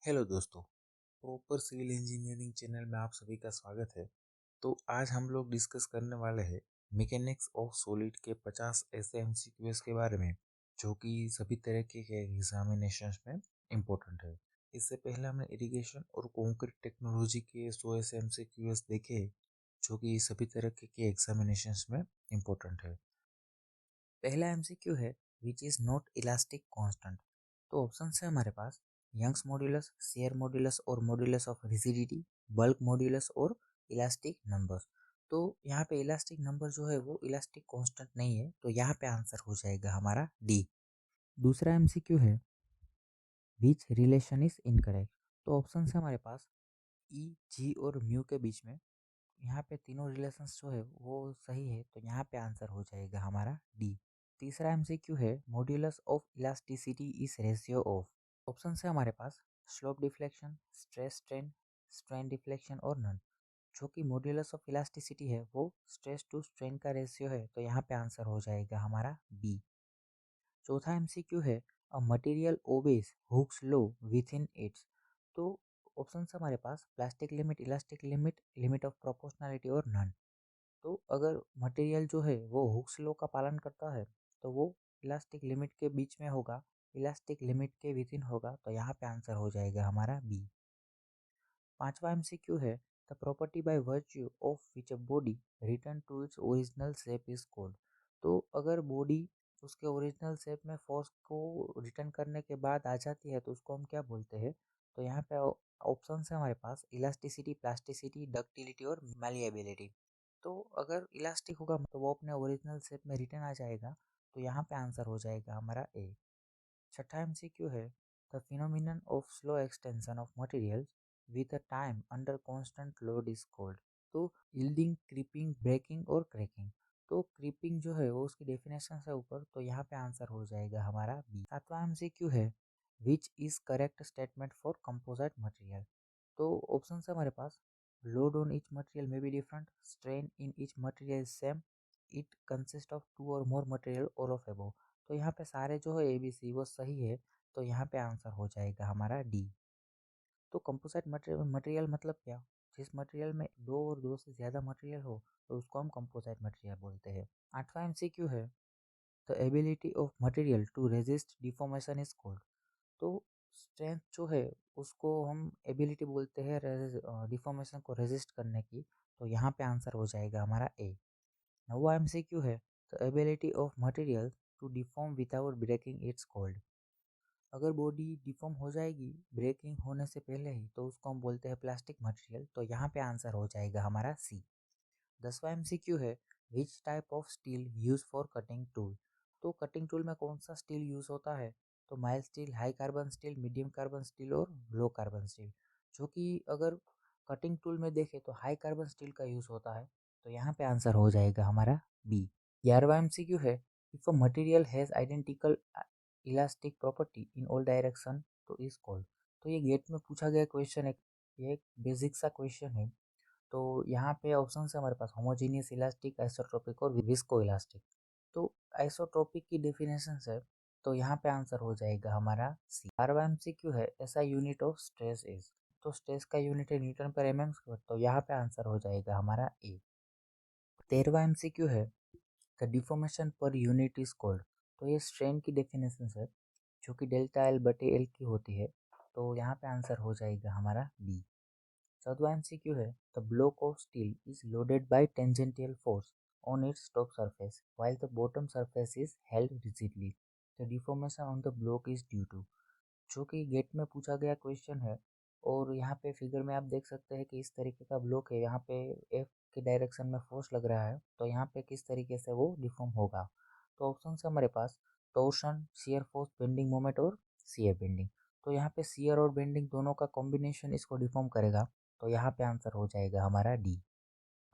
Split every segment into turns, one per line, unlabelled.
Hello दोस्तों। Proper civil engineering channel में आप सभी का स्वागत है। तो आज हम लोग डिस्कस करने वाले हैं मैकेनिक्स ऑफ सॉलिड के 50 ऐसे एमसीक्यूज के बारे में जो कि सभी तरह के एग्जामिनेशंस में इम्पोर्टेंट है। इससे पहले हमने इरिगेशन और कंक्रीट टेक्नोलॉजी के 100 ऐसे एमसीक्यूज देखे जो कि सभी तरह के एग्जामिनेशंस में इम्पोर्टेंट है। पहला एमसीक्यू है which is not elastic constant. तो ऑप्शन है हमारे पास यंग्स मॉड्यूलस, शेयर मॉड्यूलस और modulus of rigidity, bulk modulus और इलास्टिक नंबर्स। तो यहाँ पे इलास्टिक नंबर जो है वो इलास्टिक कांस्टेंट नहीं है, तो यहाँ पे आंसर हो जाएगा हमारा डी। दूसरा एमसीक्यू है विच रिलेशन इज इनकरेक्ट। तो ऑप्शन है हमारे पास ई, जी और म्यू के बीच में। यहाँ पे तीनों रिलेशंस जो है वो सही है, तो यहाँ पे आंसर हो जाएगा हमारा डी। तीसरा एमसीक्यू है modulus of elasticity is ratio of. Option है हमारे पास slope deflection, stress strain, strain deflection और नन। जो कि मॉड्यूलस ऑफ इलास्टिसिटी है वो स्ट्रेस टू स्ट्रेन का रेशियो है, तो यहाँ पे आंसर हो जाएगा हमारा बी। चौथा एमसीक्यू है a material obeys Hooke's law within its. तो ऑप्शन हमारे पास plastic limit, elastic limit, limit of proportionality और नन। तो अगर मटेरियल जो है वो हुक्स लॉ का पालन करता है तो वो इलास्टिक लिमिट के बीच में होगा, इलास्टिक लिमिट के विद इन होगा, तो यहाँ पे आंसर हो जाएगा हमारा बी। पांचवा एमसीक्यू है the property by virtue of which a body return to its original shape is called. तो अगर बॉडी उसके ओरिजिनल शेप में फोर्स को रिटर्न करने के बाद आ जाती है तो उसको हम क्या बोलते हैं। तो यहाँ पे ऑप्शन है हमारे पास इलास्टिसिटी, प्लास्टिसिटी, डक्टिलिटी और मैलिएबिलिटी। तो अगर इलास्टिक होगा तो वो अपने ओरिजिनल शेप में रिटर्न आ जाएगा, तो यहाँ पे आंसर हो जाएगा हमारा ए। छठा एमसीक्यू है the phenomenon of slow extension of materials with a time under constant load is called. तो यील्डिंग, क्रीपिंग, ब्रेकिंग और क्रैकिंग। तो क्रीपिंग जो है वो उसकी डेफिनेशन है ऊपर, तो यहाँ पे आंसर हो जाएगा हमारा बी। सातवां एमसीक्यू है which is correct statement for composite material. तो ऑप्शन है हमारे पास लोड ऑन ईच मटेरियल में be different, strain in each material same, it consist of two और मोर मटेरियल और ऑफ एबोव। तो यहाँ पे सारे जो है ABC वो सही है, तो यहाँ पे आंसर हो जाएगा हमारा डी। तो कंपोजिट मटेरियल मतलब क्या? जिस मटेरियल में दो और दो से ज़्यादा मटेरियल हो तो उसको हम कंपोजिट मटेरियल बोलते हैं। आठवां एमसीक्यू है the ability of material to resist deformation is called. तो स्ट्रेंथ जो है उसको हम एबिलिटी बोलते हैं डिफॉर्मेशन को रेजिस्ट करने की, तो यहाँ पे आंसर हो जाएगा हमारा ए। नवा एमसीक्यू है the ability of material to deform without breaking its called. अगर बॉडी डिफॉर्म हो जाएगी ब्रेकिंग होने से पहले ही तो उसको हम बोलते हैं प्लास्टिक मटेरियल, तो यहाँ पे आंसर हो जाएगा हमारा सी। 10वां एमसीक्यू है which type of steel use for cutting tool. तो कटिंग टूल में कौन सा स्टील यूज होता है? तो mild steel, high carbon steel, medium carbon steel और लो कार्बन स्टील। जो कि अगर कटिंग टूल में देखें तो हाई कार्बन स्टील का यूज होता है, तो यहाँ पे आंसर हो जाएगा हमारा बी। 11वां एमसीक्यू है if a material has identical elastic property in all direction तो इज कॉल्ड। तो ये गेट में पूछा गया क्वेश्चन है, ये एक बेसिक सा क्वेश्चन है। तो यहाँ पे ऑप्शन है हमारे पास होमोजीनियस इलास्टिक, आइसोट्रोपिक और विस्को इलास्टिक। तो आइसोट्रोपिक की डेफिनेशन है, तो यहाँ पे आंसर हो जाएगा हमारा सी। 12वां एमसीक्यू है ऐसा यूनिट ऑफ स्ट्रेस इज। तो स्ट्रेस का यूनिट है न्यूटन पर एमएम स्क्वायर, तो यहाँ पे आंसर हो जाएगा हमारा ए। 13वां एमसीक्यू है the deformation per unit is called. तो ये स्ट्रेन की डेफिनेशन है जो कि डेल्टा एल बटे एल की होती है, तो यहाँ पे आंसर हो जाएगा हमारा बी। 14वां एमसीक्यू है the block of steel is loaded by tangential force on its top surface while the bottom surface is held rigidly, the deformation on the block is due to. जो कि gate में पूछा गया question है, और यहाँ पे फिगर में आप देख सकते हैं कि इस तरीके का ब्लॉक है, यहाँ पे एफ के डायरेक्शन में फोर्स लग रहा है, तो यहाँ पे किस तरीके से वो डिफॉर्म होगा। तो ऑप्शन है हमारे पास torsion, shear force, bending moment और शियर बेंडिंग। तो यहाँ पे शियर और बेंडिंग दोनों का कॉम्बिनेशन इसको डिफॉर्म करेगा, तो यहाँ पे आंसर हो जाएगा हमारा डी।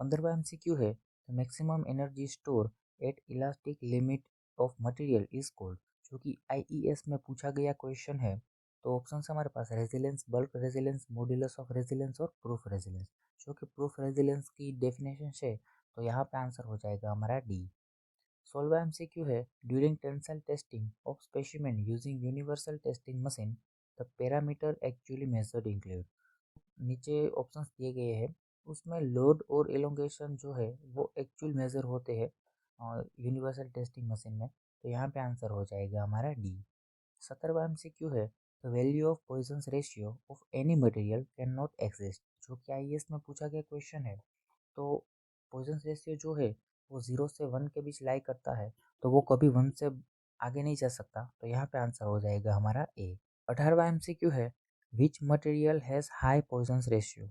15वां एमसीक्यू है maximum energy store at elastic limit of material is called. जो कि आईईएस में पूछा गया क्वेश्चन है, तो ऑप्शन है हमारे पास resilience, bulk resilience, modulus of resilience और प्रूफ रेजिलेंस। जो कि प्रूफ रेजिलेंस की डेफिनेशन है, तो यहाँ पे आंसर हो जाएगा हमारा डी। 16वां एमसीक्यू है during tensile testing of specimen using universal testing machine
the parameter actually measured include. नीचे ऑप्शंस दिए गए हैं, उसमें लोड और एलोंगेशन जो है वो एक्चुअल मेजर होते हैं यूनिवर्सल टेस्टिंग मशीन में। तो यहाँ पे आंसर हो जाएगा हमारा डी। 17वां MCQ है, the value of Poisson ratio of any material can not exist. जो कि आईएएस में पूछा गया क्वेश्चन है। तो पॉइजन रेशियो जो है वो 0 से 1 के बीच लाई करता है, तो वो कभी 1 से आगे नहीं जा सकता। तो यहाँ पे आंसर हो जाएगा हमारा ए। 18वां MCQ है, which material has high Poisson ratio.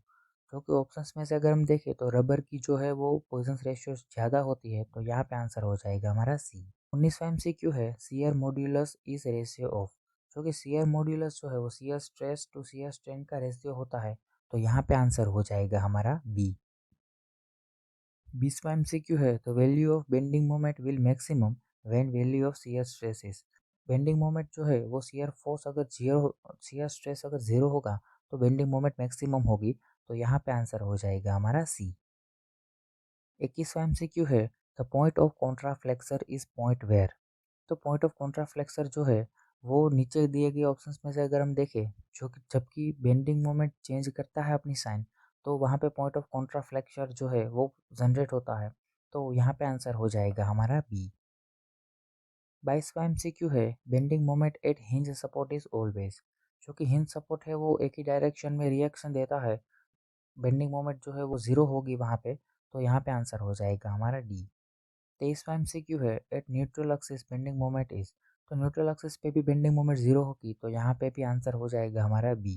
जो कि ऑप्शंस में से अगर हम देखें तो रबर की जो है वो पॉइजन रेशियो ज़्यादा होती है। तो यहाँ पे आंसर हो जाएगा हमारा सी। 19वां MCQ है, shear modulus is ratio of. जो कि शियर मॉड्यूलस जो है वो shear stress to shear strain का रेशियो होता है। तो यहाँ पे आंसर हो जाएगा हमारा बी। 20वां MCQ है, तो value of bending moment will maximum when value of shear stress is. Bending moment जो है वो शियर फोर्स अगर जीरो, शियर स्ट्रेस अगर जीरो होगा तो बेंडिंग मोमेंट मैक्सिमम होगी। तो यहाँ पे आंसर हो जाएगा हमारा सी। 21वां MCQ है, the point of contraflexure is point where. तो पॉइंट ऑफ कॉन्ट्राफ्लेक्सर जो है वो नीचे दिए गए ऑप्शंस में से अगर हम देखें, जो कि जबकि बेंडिंग मोमेंट चेंज करता है अपनी साइन, तो वहाँ पे पॉइंट ऑफ कॉन्ट्राफ्लेक्सर जो है वो जनरेट होता है। तो यहाँ पे आंसर हो जाएगा हमारा बी। 22वां MCQ है, bending moment at hinge support is always. जो कि हिंज सपोर्ट है वो एक ही डायरेक्शन में रिएक्शन देता है, बेंडिंग मोमेंट जो है वो जीरो होगी वहाँ पे। तो यहाँ पे आंसर हो जाएगा हमारा डी। 23वां MCQ है, at neutral axis bending moment is. तो न्यूट्रल एक्सिस पे भी बेंडिंग मोमेंट जीरो होगी। तो यहाँ पे भी आंसर हो जाएगा हमारा बी।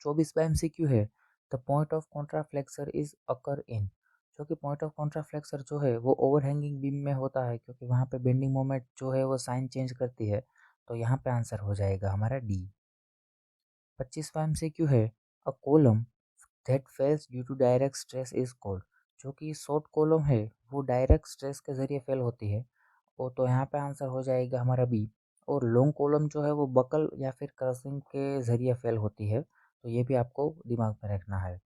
24वां MCQ है, the point of contraflexure is occur in. जो कि पॉइंट ऑफ कॉन्ट्राफ्लेक्सर जो है वो ओवरहैंगिंग बीम में होता है, क्योंकि वहाँ पे बेंडिंग मोमेंट जो है वो साइन चेंज करती है। तो यहाँ पे आंसर हो जाएगा हमारा डी। 25वां MCQ है, a column that fails due to direct stress is called. जो कि शॉर्ट कॉलम है वो डायरेक्ट स्ट्रेस के जरिए फेल होती है। और तो यहाँ पे आंसर हो जाएगा हमारा बी। और लॉन्ग कॉलम जो है वो बकल या फिर क्रसिंग के जरिए फेल होती है। तो ये भी आपको दिमाग में रखना है।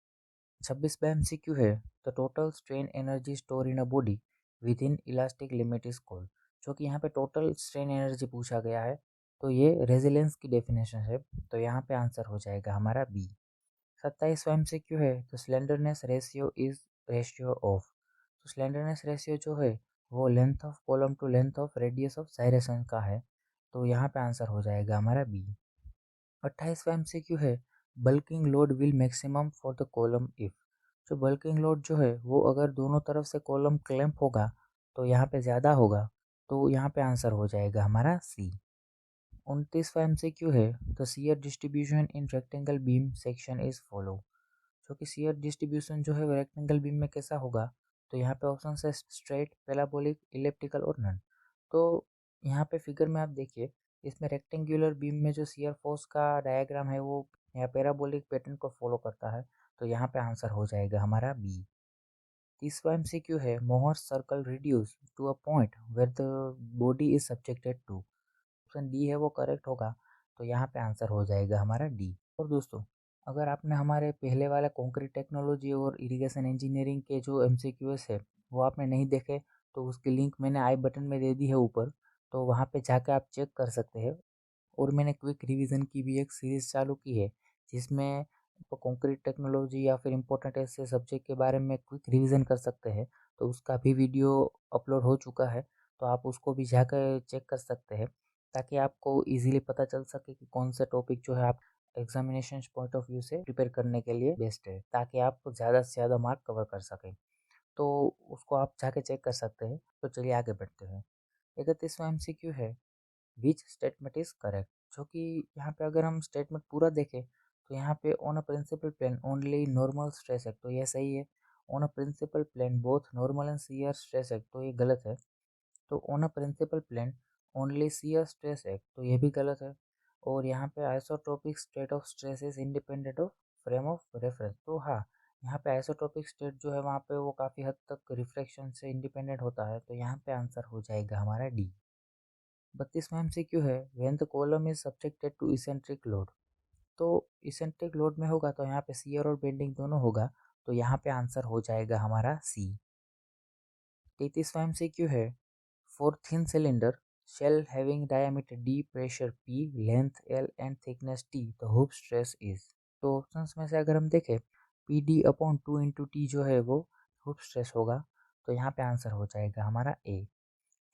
26वां MCQ है, the total strain energy store in a body with in elastic limit is called. जो कि यहाँ पे टोटल स्ट्रेन एनर्जी पूछा गया है। तो ये रेजिलेंस की डेफिनेशन है। तो यहाँ पे आंसर हो जाएगा हमारा बी। 27वां MCQ है, तो slenderness ratio is ratio of. तो स्लेंडरनेस रेशियो जो है वो length of column to length of radius of gyration का है। तो यहाँ पे आंसर हो जाएगा हमारा बी। 28वां MCQ है, buckling load will maximum for the column if. जो बल्किंग लोड जो है वो अगर दोनों तरफ से कॉलम क्लैंप होगा तो यहाँ पे ज़्यादा होगा। तो यहाँ पे आंसर हो जाएगा हमारा सी। 29वां MCQ है, the shear distribution in rectangle beam section is follow. जो कि शियर डिस्ट्रीब्यूशन जो है वो रेक्टेंगल बीम में कैसा होगा। तो यहाँ पे ऑप्शन है स्ट्रेट, पैराबोलिक, इलिप्टिकल और नन। तो यहाँ पे फिगर में आप देखिए, इसमें रेक्टेंगुलर बीम में जो शियर फोर्स का डायग्राम है वो यहाँ पैराबोलिक पैटर्न को फॉलो करता है। तो यहाँ पे आंसर हो जाएगा हमारा बी। 30वां MCQ है, Mohr circle reduce to a point where the body is subjected to. Option D है वो करेक्ट होगा। तो यहाँ पे आंसर हो जाएगा हमारा डी। और दोस्तों, अगर आपने हमारे पहले वाले कंक्रीट टेक्नोलॉजी और इरिगेशन इंजीनियरिंग के जो MCQs है वो आपने नहीं देखे, तो उसकी लिंक मैंने आई बटन में दे दी है ऊपर। तो वहाँ पे जाके आप चेक कर सकते हैं। और मैंने क्विक रिवीजन की भी एक सीरीज़ चालू की है, जिसमें आपको कंक्रीट टेक्नोलॉजी या फिर इम्पोर्टेंट ऐसे सब्जेक्ट के बारे में क्विक रिवीजन कर सकते हैं। तो उसका भी वीडियो अपलोड हो चुका है। तो आप उसको भी जाकर चेक कर सकते हैं, ताकि आपको इजीली पता चल सके कि कौन सा टॉपिक जो है आप एग्जामिनेशन पॉइंट ऑफ व्यू से प्रिपेयर करने के लिए बेस्ट है, ताकि आप ज़्यादा से ज़्यादा मार्क कवर कर सकें। तो उसको आप जाके चेक कर सकते हैं। तो चलिए आगे बढ़ते हैं। 31वां MCQ है, विच स्टेटमेंट इज करेक्ट। जो कि यहाँ पे अगर हम स्टेटमेंट पूरा देखें तो यहाँ पे on a principal plane only normal stress है, तो ये सही है। On a principal plane both normal and shear stress है, तो ये गलत है। तो on a principal plane only shear stress है, तो ये भी गलत है। और यहाँ पे isotropic state of stress is independent of frame of reference. तो हाँ, यहाँ पे आइसोट्रोपिक स्टेट जो है वहाँ पे वो काफ़ी हद तक रिफ्लेक्शन से इंडिपेंडेंट होता है। तो यहाँ पे आंसर हो जाएगा हमारा डी। 32वां MCQ है, when the column is subjected to eccentric load. तो इसेंट्रिक लोड में होगा तो यहाँ पे शियर और बेंडिंग दोनों होगा। तो यहाँ पे आंसर हो जाएगा हमारा सी। 33वां MCQ है, for thin cylinder Shell having diameter D, pressure P, length L and thickness T, the hoop stress is। तो ऑप्शंस में से अगर हम देखें पी डी अपॉन 2 × T जो है वो हुप स्ट्रेस होगा, तो यहाँ पे आंसर हो जाएगा हमारा ए।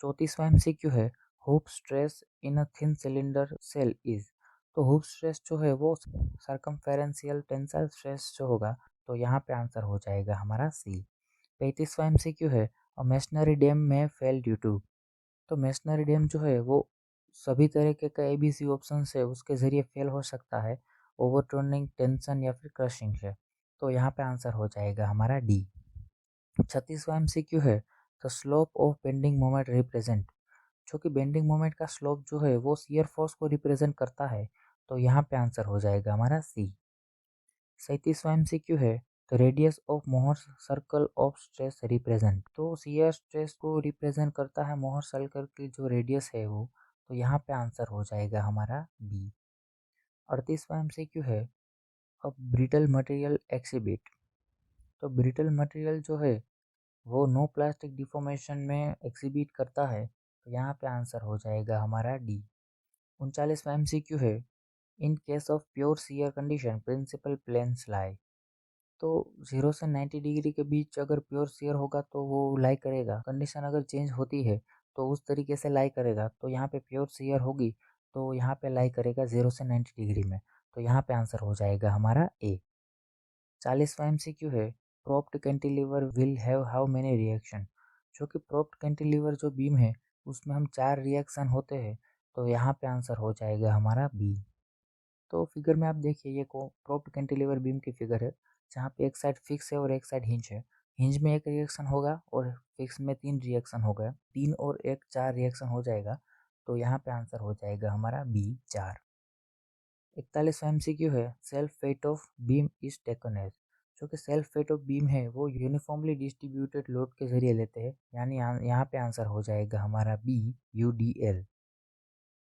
34वां एमसीक्यू है hoop stress in a thin cylinder shell is. तो हुप स्ट्रेस जो है वो सर्कमफेरेंशियल टेंसाइल स्ट्रेस जो होगा, तो यहाँ पे आंसर हो जाएगा हमारा सी। 35वां एमसीक्यू है अ मेसनरी डैम में फेल ड्यू टू। तो मेसनरी डैम जो है वो सभी तरीके का एबीसी ऑप्शन है उसके ज़रिए फेल हो सकता है, ओवरटर्निंग, टेंशन या फिर क्रशिंग से। तो यहाँ पे आंसर हो जाएगा हमारा डी। 36वां एमसीक्यू है the slope of bending moment represent. जो कि बेंडिंग मोमेंट का स्लोप जो है वो शियर फोर्स को रिप्रेजेंट करता है, तो यहाँ पे आंसर हो जाएगा हमारा सी। 37वां एमसीक्यू है the radius of Mohr circle of stress represent. तो शियर स्ट्रेस को रिप्रेजेंट करता है मोहर सर्कल की जो रेडियस है वो, तो यहाँ पे आंसर हो जाएगा हमारा बी। 38वां एमसीक्यू है अब ब्रिटल मटेरियल एक्सिबिट। तो ब्रिटल मटेरियल जो है वो नो प्लास्टिक डिफॉर्मेशन में एक्सिबिट करता है, तो यहाँ पे आंसर हो जाएगा हमारा डी। 39वां एमसीक्यू है in case of pure shear condition principal planes lie. तो 0 से 90 डिग्री के बीच अगर प्योर शियर होगा तो वो लाई करेगा, कंडीशन अगर चेंज होती है तो उस तरीके से लाई करेगा। तो यहाँ पे प्योर शियर होगी तो यहाँ पे लाई करेगा 0 से 90 डिग्री में, तो यहाँ पे आंसर हो जाएगा हमारा ए। 40वां एमसीक्यू है propped cantilever will have how many reaction. जो कि प्रोप्ड कैंटिलीवर जो बीम है उसमें हम 4 रिएक्शन होते हैं, तो यहाँ पे आंसर हो जाएगा हमारा बी। तो फिगर में आप देखिए ये को प्रोप्ड कैंटिलीवर बीम की फिगर है, जहाँ पे एक साइड फिक्स है और एक साइड हिंज है। हिंज में एक रिएक्शन होगा और फिक्स में 3 रिएक्शन होगा, 3 और 1 4 रिएक्शन हो जाएगा, तो यहाँ पे आंसर हो जाएगा हमारा बी 4। 41वां एमसीक्यू है self weight of beam is taken as. जो कि सेल्फ वेट ऑफ बीम है वो यूनिफॉर्मली डिस्ट्रीब्यूटेड लोड के जरिए लेते हैं, यानी यहाँ पे आंसर हो जाएगा हमारा बी यूडीएल।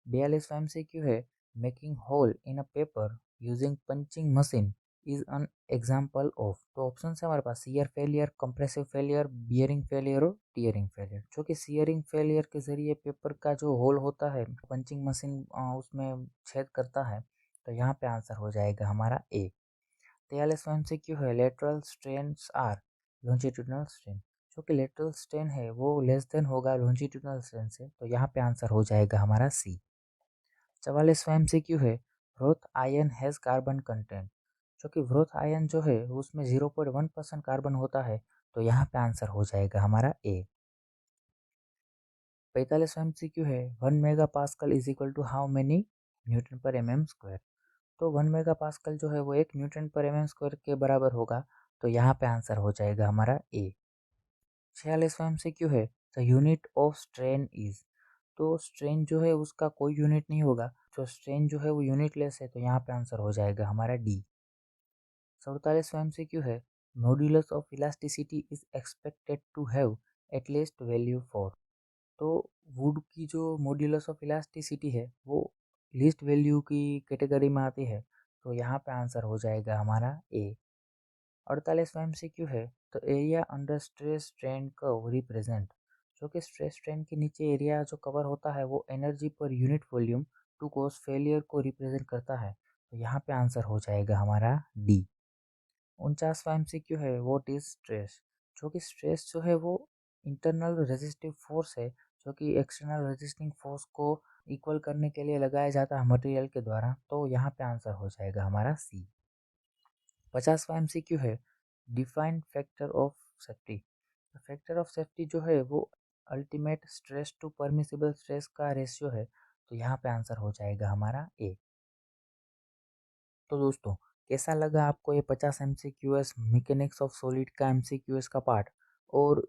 42वां एमसीक्यू है making hole in a paper using punching machine is an example of. तो ऑप्शन है हमारे पास shear failure, compressive failure, bearing failure और टीयरिंग फेलियर। जो कि शियरिंग फेलियर के जरिए पेपर का जो होल होता है पंचिंग मशीन उसमें छेद करता है, तो यहाँ पे आंसर हो जाएगा हमारा ए। 43वां एमसीक्यू है lateral strains are longitudinal strain. जो कि लेटरल स्ट्रेन है वो लेस देन होगा लॉन्जिट्यूडनल स्ट्रेन से, तो यहाँ पे आंसर हो जाएगा हमारा सी। 44वां एमसीक्यू है व्रोथ आयन हैज़ कार्बन कंटेंट। जो कि व्रोथ आयन जो है उसमें 0.1% कार्बन होता है, तो यहाँ पे आंसर हो जाएगा हमारा ए। 45वां एमसीक्यू है 1 mega pascal is equal to how many newton per M M square. तो 1 मेगा पास्कल जो है वो 1 Newton per M M square के बराबर होगा, तो यहाँ पे आंसर हो जाएगा हमारा ए। 46वां एमसीक्यू है the unit of strain is. तो स्ट्रेन जो है उसका कोई यूनिट नहीं होगा, जो स्ट्रेन जो है वो यूनिटलेस है, तो यहाँ पे आंसर हो जाएगा हमारा डी। 47वां एमसीक्यू है modulus of elasticity is expected to have at least value 4। तो वुड की जो मॉड्यूलस ऑफ इलास्टिसिटी है वो लीस्ट वैल्यू की कैटेगरी में आती है, तो यहाँ पे आंसर हो जाएगा हमारा ए। 48वां एमसीक्यू है तो area under stress strain curve represent. जो कि स्ट्रेस स्ट्रेन के नीचे एरिया जो कवर होता है वो energy per unit volume to cause failure को रिप्रेजेंट करता है, तो यहाँ पे आंसर हो जाएगा हमारा डी। 49वां एमसीक्यू है व्हाट इज स्ट्रेस। जो कि स्ट्रेस जो है वो इंटरनल रेजिस्टिव फोर्स है, जो कि एक्सटर्नल रेजिस्टिंग फोर्स को इक्वल करने के लिए लगाया जाता है मटेरियल के द्वारा, तो यहाँ पे आंसर हो जाएगा हमारा सी। 50वां एमसीक्यू है define factor of safety. Factor of safety जो है वो ultimate stress to permissible stress का रेशियो है, तो यहाँ पे आंसर हो जाएगा हमारा ए। तो दोस्तों कैसा लगा आपको ये 50 एमसीक्यूएस मैकेनिक्स ऑफ सॉलिड का एमसीक्यूएस का पार्ट। और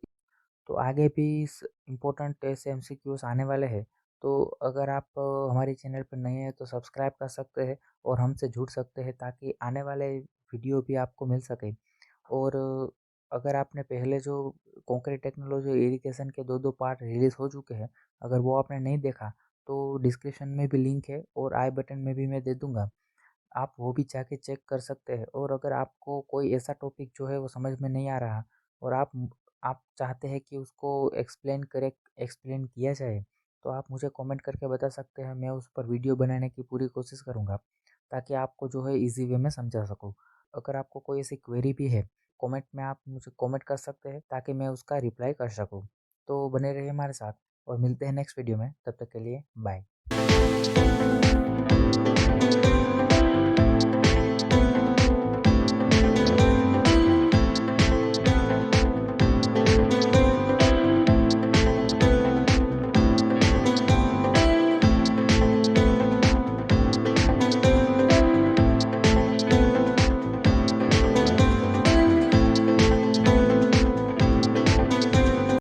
तो आगे भी इस इम्पोर्टेंट ऐसे एमसीक्यूएस आने वाले हैं, तो अगर आप हमारे चैनल पर नए हैं तो सब्सक्राइब कर सकते हैं और हमसे जुड़ सकते हैं, ताकि आने वाले वीडियो भी आपको मिल सके। और अगर आपने पहले जो कॉन्क्रीट टेक्नोलॉजी इरिगेशन के दो दो पार्ट रिलीज़ हो चुके हैं, अगर वो आपने नहीं देखा तो डिस्क्रिप्शन में भी लिंक है और आई बटन में भी मैं दे दूँगा, आप वो भी जाके चेक कर सकते हैं। और अगर आपको कोई ऐसा टॉपिक जो है वो समझ में नहीं आ रहा और आप चाहते हैं कि उसको एक्सप्लेन किया जाए, तो आप मुझे कमेंट करके बता सकते हैं, मैं उस पर वीडियो बनाने की पूरी कोशिश करूँगा ताकि आपको जो है ईज़ी वे में समझा सकूँ। अगर आपको कोई ऐसी क्वेरी भी है, कमेंट में आप मुझे कमेंट कर सकते हैं ताकि मैं उसका रिप्लाई कर सकूँ। तो बने रहिए हमारे साथ और मिलते हैं नेक्स्ट वीडियो में, तब तक के लिए बाय।